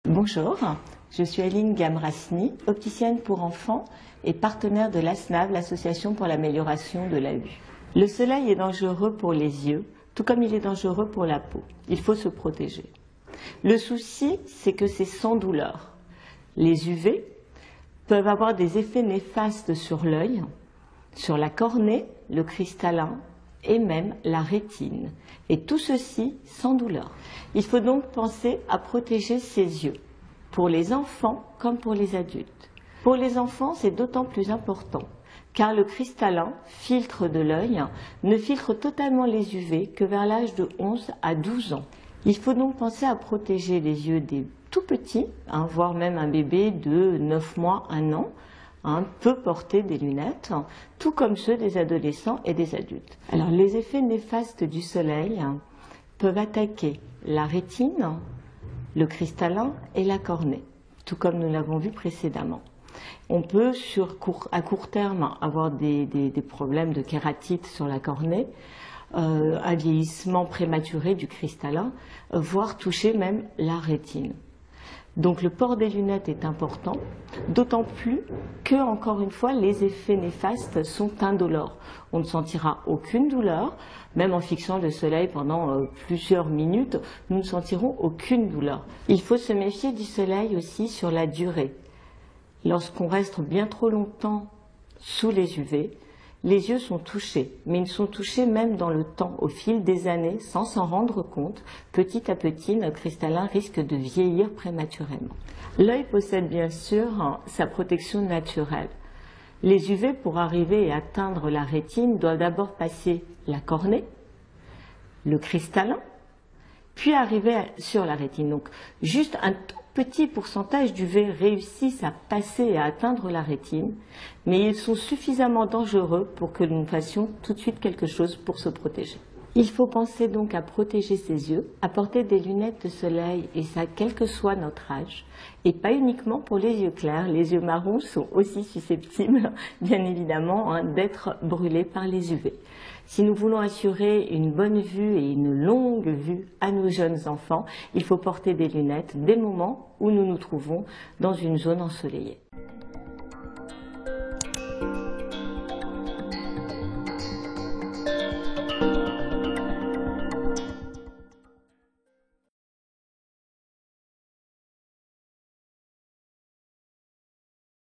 Bonjour, je suis Aline Gamrasny, opticienne pour enfants et partenaire de l'ASNAV, l'Association pour l'amélioration de la vue. Le soleil est dangereux pour les yeux, tout comme il est dangereux pour la peau. Il faut se protéger. Le souci, c'est que c'est sans douleur. Les UV peuvent avoir des effets néfastes sur l'œil, sur la cornée, le cristallin et même la rétine. Et tout ceci sans douleur. Il faut donc penser à protéger ses yeux, pour les enfants comme pour les adultes. Pour les enfants, c'est d'autant plus important, car le cristallin, filtre de l'œil, ne filtre totalement les UV que vers l'âge de 11 à 12 ans. Il faut donc penser à protéger les yeux des tout petits, voire même un bébé de 9 mois, 1 an, peut porter des lunettes, tout comme ceux des adolescents et des adultes. Alors, les effets néfastes du soleil peuvent attaquer la rétine, le cristallin et la cornée, tout comme nous l'avons vu précédemment. On peut, à court terme, avoir des problèmes de kératite sur la cornée, un vieillissement prématuré du cristallin, voire toucher même la rétine. Donc le port des lunettes est important, d'autant plus que, encore une fois, les effets néfastes sont indolores. On ne sentira aucune douleur, même en fixant le soleil pendant plusieurs minutes, nous ne sentirons aucune douleur. Il faut se méfier du soleil aussi sur la durée. Lorsqu'on reste bien trop longtemps sous les UV, les yeux sont touchés, mais ils sont touchés même dans le temps, au fil des années, sans s'en rendre compte. Petit à petit, notre cristallin risque de vieillir prématurément. L'œil possède bien sûr sa protection naturelle. Les UV, pour arriver et atteindre la rétine, doivent d'abord passer la cornée, le cristallin, puis arriver sur la rétine. Donc, juste un tout petit pourcentage d'UV réussissent à passer et à atteindre la rétine, mais ils sont suffisamment dangereux pour que nous fassions tout de suite quelque chose pour se protéger. Il faut penser donc à protéger ses yeux, à porter des lunettes de soleil, et ça quel que soit notre âge, et pas uniquement pour les yeux clairs. Les yeux marrons sont aussi susceptibles, bien évidemment, d'être brûlés par les UV. Si nous voulons assurer une bonne vue et une longue vue à nos jeunes enfants, il faut porter des lunettes dès le moment où nous nous trouvons dans une zone ensoleillée.